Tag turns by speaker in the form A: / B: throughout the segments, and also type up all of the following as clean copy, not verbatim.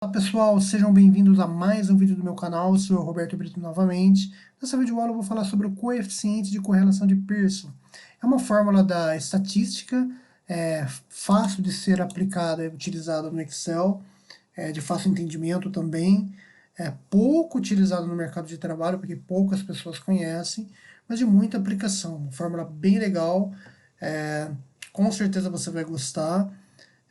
A: Olá pessoal, sejam bem-vindos a mais um vídeo do meu canal. Eu sou o Roberto Brito novamente. Nessa videoaula eu vou falar sobre o coeficiente de correlação de Pearson. É uma fórmula da estatística, fácil de ser aplicada e utilizada no Excel, de fácil entendimento também, é pouco utilizada no mercado de trabalho porque poucas pessoas conhecem, mas de muita aplicação. Uma fórmula bem legal, com certeza você vai gostar.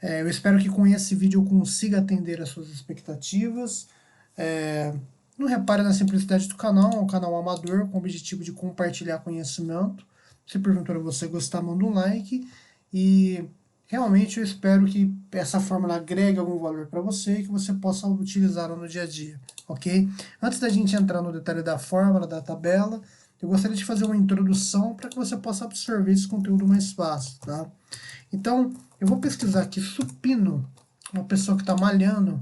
A: Eu espero que com esse vídeo eu consiga atender às suas expectativas. É, não repare na simplicidade do canal, é um canal amador com o objetivo de compartilhar conhecimento. Se porventura você gostar, manda um like. E realmente eu espero que essa fórmula agregue algum valor para você e que você possa utilizá-la no dia a dia, ok? Antes da gente entrar no detalhe da fórmula, da tabela, eu gostaria de fazer uma introdução para que você possa absorver esse conteúdo mais fácil, tá? Então, eu vou pesquisar aqui supino, uma pessoa que está malhando,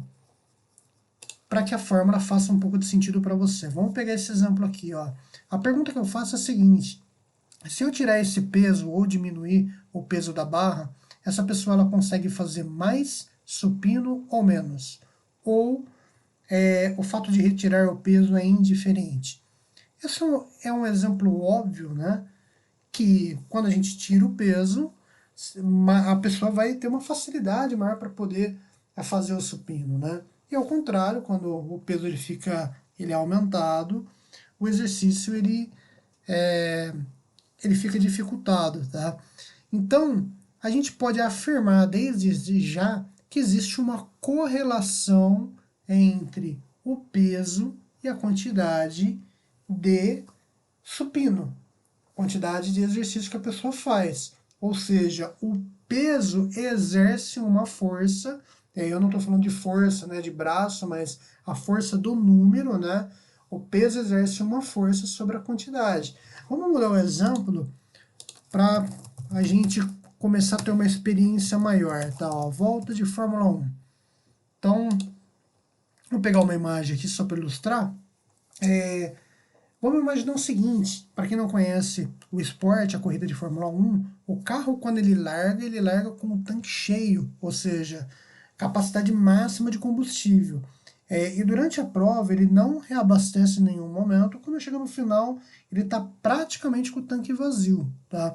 A: para que a fórmula faça um pouco de sentido para você. Vamos pegar esse exemplo aqui, ó. A pergunta que eu faço é a seguinte: se eu tirar esse peso ou diminuir o peso da barra, essa pessoa ela consegue fazer mais supino ou menos? Ou o fato de retirar o peso é indiferente? Esse é um exemplo óbvio, né? Que quando a gente tira o peso, a pessoa vai ter uma facilidade maior para poder fazer o supino, né? E ao contrário, quando o peso ele é aumentado, o exercício ele fica dificultado, tá? Então, a gente pode afirmar desde já que existe uma correlação entre o peso e a quantidade de supino, quantidade de exercício que a pessoa faz. Ou seja, o peso exerce uma força, e aí eu não estou falando de força, né, de braço, mas a força do número, né? O peso exerce uma força sobre a quantidade. Vamos mudar o exemplo para a gente começar a ter uma experiência maior, tá? Ó, volta de Fórmula 1. Então, vou pegar uma imagem aqui só para ilustrar. Vamos imaginar o seguinte, para quem não conhece o esporte, a corrida de Fórmula 1, o carro quando ele larga com o tanque cheio, ou seja, capacidade máxima de combustível. E durante a prova ele não reabastece em nenhum momento, quando chega no final ele está praticamente com o tanque vazio. Tá?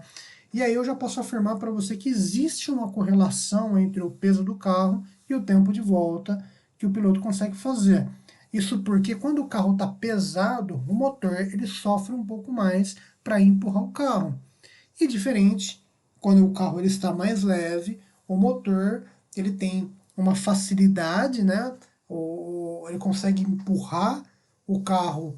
A: E aí eu já posso afirmar para você que existe uma correlação entre o peso do carro e o tempo de volta que o piloto consegue fazer. Isso porque quando o carro está pesado, o motor ele sofre um pouco mais para empurrar o carro. E diferente, quando o carro ele está mais leve, o motor ele tem uma facilidade, né? Ele consegue empurrar o carro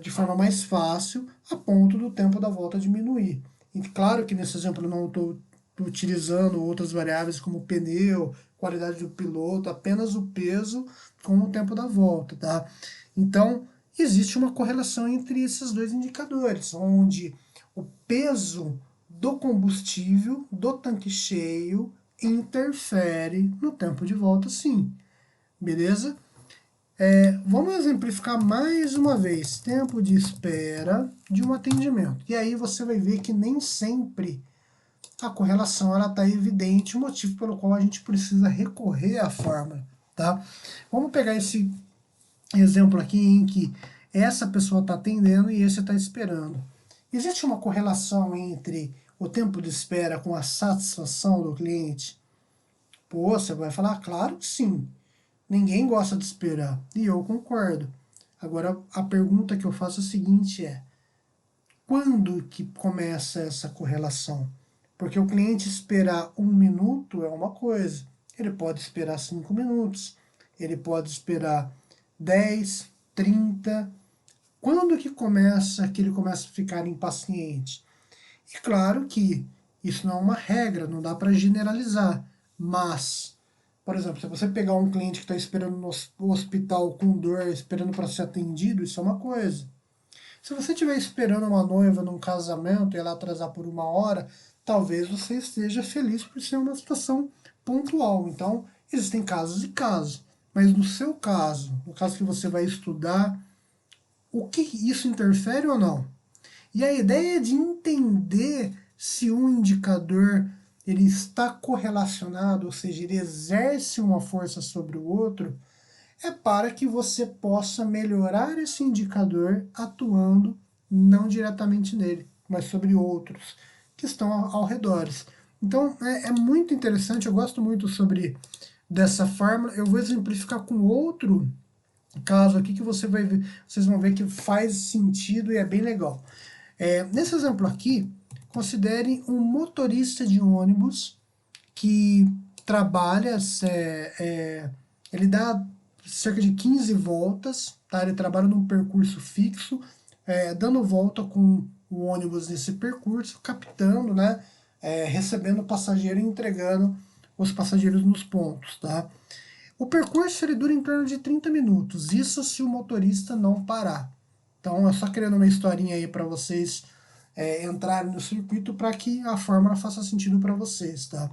A: de forma mais fácil, a ponto do tempo da volta diminuir. E claro que nesse exemplo eu não estou utilizando outras variáveis como pneu, qualidade do piloto, apenas o peso com o tempo da volta, tá? Então, existe uma correlação entre esses dois indicadores, onde o peso do combustível do tanque cheio interfere no tempo de volta, sim. Beleza? Vamos exemplificar mais uma vez, tempo de espera de um atendimento. E aí você vai ver que nem sempre a correlação está evidente, o motivo pelo qual a gente precisa recorrer à fórmula. Tá? Vamos pegar esse exemplo aqui em que essa pessoa está atendendo e esse está esperando. Existe uma correlação entre o tempo de espera com a satisfação do cliente? Pô, você vai falar, claro que sim. Ninguém gosta de esperar. E eu concordo. Agora, a pergunta que eu faço é a seguinte quando que começa essa correlação? Porque o cliente esperar 1 minuto é uma coisa. Ele pode esperar 5 minutos. Ele pode esperar 10, 30. Quando que ele começa a ficar impaciente? E claro que isso não é uma regra, não dá para generalizar. Mas, por exemplo, se você pegar um cliente que está esperando no hospital com dor, esperando para ser atendido, isso é uma coisa. Se você estiver esperando uma noiva num casamento e ela atrasar por 1 hora, talvez você esteja feliz por ser uma situação pontual. Então, existem casos e casos. Mas no seu caso, no caso que você vai estudar, o que isso interfere ou não? E a ideia de entender se um indicador ele está correlacionado, ou seja, ele exerce uma força sobre o outro, é para que você possa melhorar esse indicador atuando não diretamente nele, mas sobre outros que estão ao redor. Então é muito interessante, eu gosto muito sobre dessa fórmula. Eu vou exemplificar com outro caso aqui que você vai ver, vocês vão ver que faz sentido e é bem legal. Nesse exemplo aqui, considere um motorista de ônibus que trabalha, ele dá cerca de 15 voltas, tá? Ele trabalha num percurso fixo, dando volta com o ônibus nesse percurso, captando, né? Recebendo o passageiro e entregando os passageiros nos pontos, tá? O percurso ele dura em torno de 30 minutos, isso se o motorista não parar. Então, é só criando uma historinha aí para vocês entrarem no circuito para que a fórmula faça sentido para vocês, tá?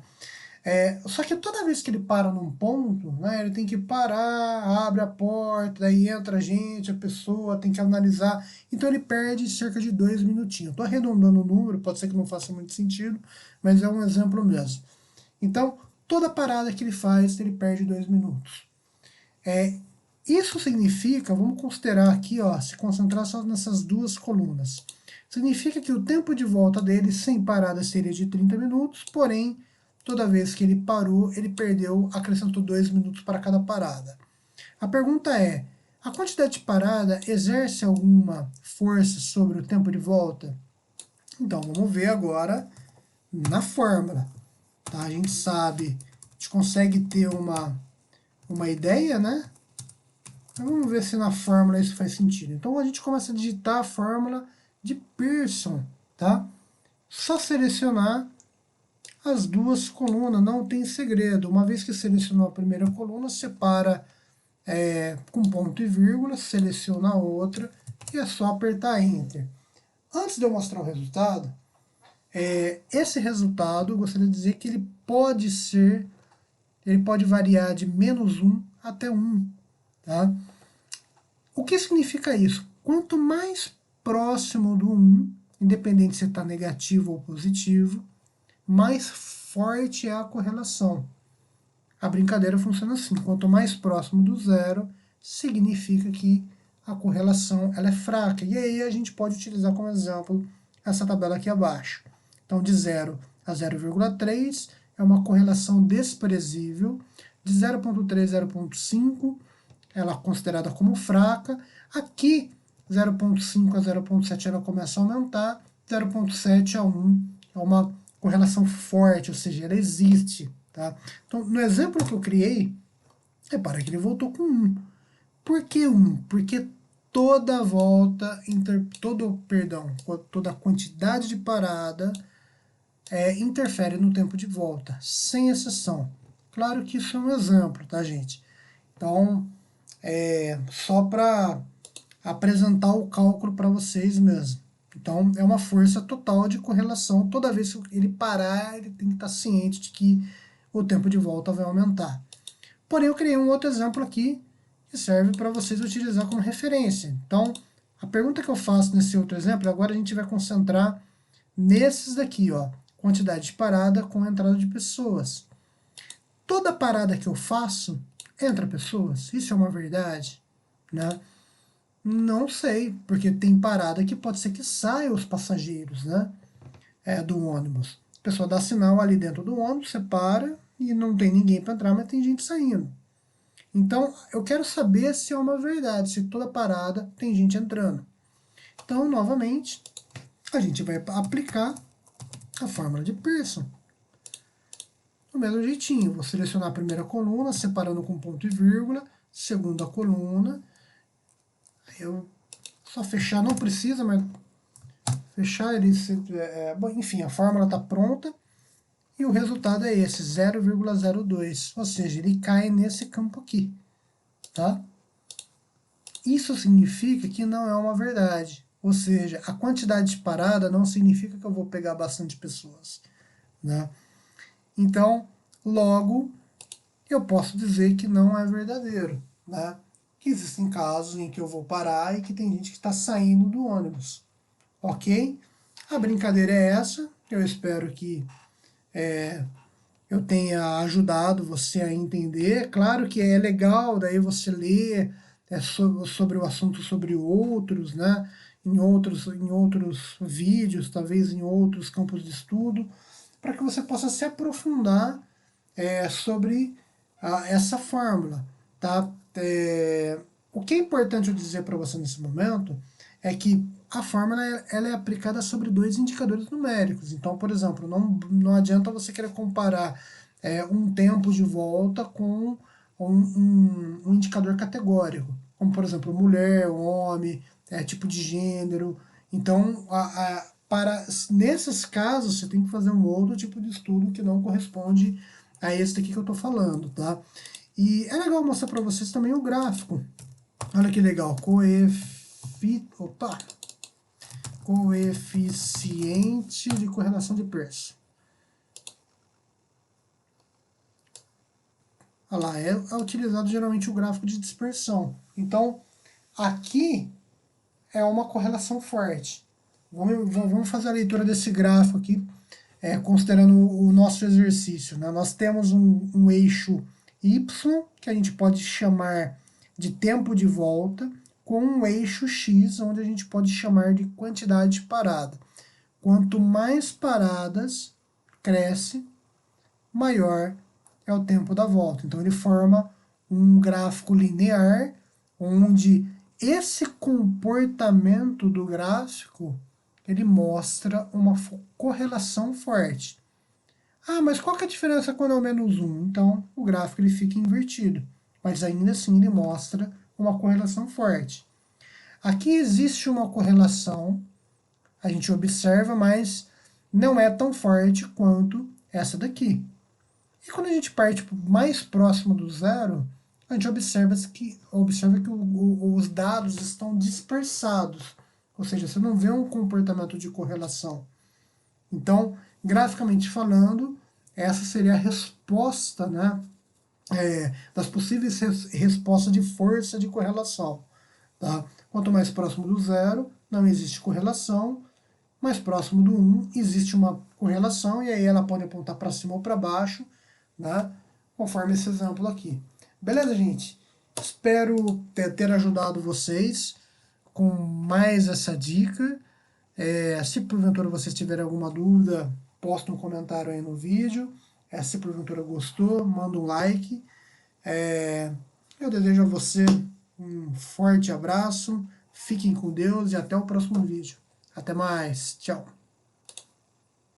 A: Só que toda vez que ele para num ponto, né, ele tem que parar, abre a porta, daí entra a gente, a pessoa tem que analisar. Então ele perde cerca de 2 minutinhos. Estou arredondando o número, pode ser que não faça muito sentido, mas é um exemplo mesmo. Então, toda parada que ele faz, ele perde 2 minutos. Isso significa, vamos considerar aqui, ó, se concentrar só nessas duas colunas. Significa que o tempo de volta dele sem parada seria de 30 minutos, porém, toda vez que ele parou, ele perdeu, acrescentou 2 minutos para cada parada. A pergunta é, a quantidade de parada exerce alguma força sobre o tempo de volta? Então, vamos ver agora na fórmula. Tá? A gente sabe, a gente consegue ter uma ideia, né? Então vamos ver se na fórmula isso faz sentido. Então a gente começa a digitar a fórmula de Pearson, tá? Só selecionar as duas colunas, não tem segredo. Uma vez que selecionou a primeira coluna, separa com ponto e vírgula, seleciona a outra e é só apertar Enter. Antes de eu mostrar o resultado, esse resultado eu gostaria de dizer que ele pode variar de -1 até 1, tá? O que significa isso? Quanto mais próximo do 1, independente se está negativo ou positivo, mais forte é a correlação. A brincadeira funciona assim, quanto mais próximo do zero, significa que a correlação ela é fraca. E aí a gente pode utilizar como exemplo essa tabela aqui abaixo. Então de 0 a 0,3 é uma correlação desprezível, de 0,3 a 0,5 ela é considerada como fraca. Aqui, 0,5 a 0,7 ela começa a aumentar, 0,7 a 1 é uma correlação forte, ou seja, ela existe. Tá? Então, no exemplo que eu criei, repara que ele voltou com 1. Por que 1? Porque toda a volta, toda a quantidade de parada interfere no tempo de volta, sem exceção. Claro que isso é um exemplo, tá, gente? Então, só para apresentar o cálculo para vocês mesmo. Então, é uma força total de correlação. Toda vez que ele parar, ele tem que estar ciente de que o tempo de volta vai aumentar. Porém, eu criei um outro exemplo aqui que serve para vocês utilizar como referência. Então, a pergunta que eu faço nesse outro exemplo, agora a gente vai concentrar nesses daqui, ó, quantidade de parada com entrada de pessoas. Toda parada que eu faço, entra pessoas? Isso é uma verdade? Né? Não sei, porque tem parada que pode ser que saia os passageiros, né? Do ônibus. A pessoa dá sinal ali dentro do ônibus, você para e não tem ninguém para entrar, mas tem gente saindo. Então, eu quero saber se é uma verdade, se toda parada tem gente entrando. Então, novamente, a gente vai aplicar a fórmula de Pearson. Do mesmo jeitinho, vou selecionar a primeira coluna, separando com ponto e vírgula, segunda coluna, eu só fechar, não precisa, mas fechar ele, bom, enfim, a fórmula está pronta, e o resultado é esse, 0,02, ou seja, ele cai nesse campo aqui, tá? Isso significa que não é uma verdade, ou seja, a quantidade de parada não significa que eu vou pegar bastante pessoas, né? Então, logo, eu posso dizer que não é verdadeiro, né? Que existem casos em que eu vou parar e que tem gente que está saindo do ônibus, ok? A brincadeira é essa, eu espero que eu tenha ajudado você a entender. Claro que é legal daí você ler sobre o assunto sobre outros, né? Em outros vídeos, talvez em outros campos de estudo, para que você possa se aprofundar sobre essa fórmula, tá? O que é importante eu dizer para você nesse momento é que a fórmula ela é aplicada sobre dois indicadores numéricos. Então, por exemplo, não adianta você querer comparar um tempo de volta com um indicador categórico, como por exemplo mulher, homem, tipo de gênero. Então, nesses casos, você tem que fazer um outro tipo de estudo que não corresponde a esse daqui que eu estou falando, tá? E é legal mostrar para vocês também o gráfico. Olha que legal, coeficiente de correlação de preço. Olha lá, é utilizado geralmente o gráfico de dispersão. Então, aqui é uma correlação forte. Vamos fazer a leitura desse gráfico aqui, considerando o nosso exercício, né? Nós temos um eixo Y, que a gente pode chamar de tempo de volta, com um eixo X, onde a gente pode chamar de quantidade de parada. Quanto mais paradas cresce, maior é o tempo da volta. Então ele forma um gráfico linear, onde esse comportamento do gráfico ele mostra uma correlação forte. Ah, mas qual que é a diferença quando é o -1? Então o gráfico ele fica invertido, mas ainda assim ele mostra uma correlação forte. Aqui existe uma correlação, a gente observa, mas não é tão forte quanto essa daqui. E quando a gente parte mais próximo do zero, a gente observa que os dados estão dispersados, ou seja, você não vê um comportamento de correlação. Então, graficamente falando, essa seria a resposta, né, das possíveis respostas de força de correlação. Tá? Quanto mais próximo do zero, não existe correlação. Mais próximo do 1, existe uma correlação, e aí ela pode apontar para cima ou para baixo, né? Conforme esse exemplo aqui. Beleza, gente? Espero ter ajudado vocês com mais essa dica. Se porventura vocês tiverem alguma dúvida, posta um comentário aí no vídeo. Se porventura gostou, manda um like. Eu desejo a você um forte abraço, fiquem com Deus e até o próximo vídeo. Até mais, tchau!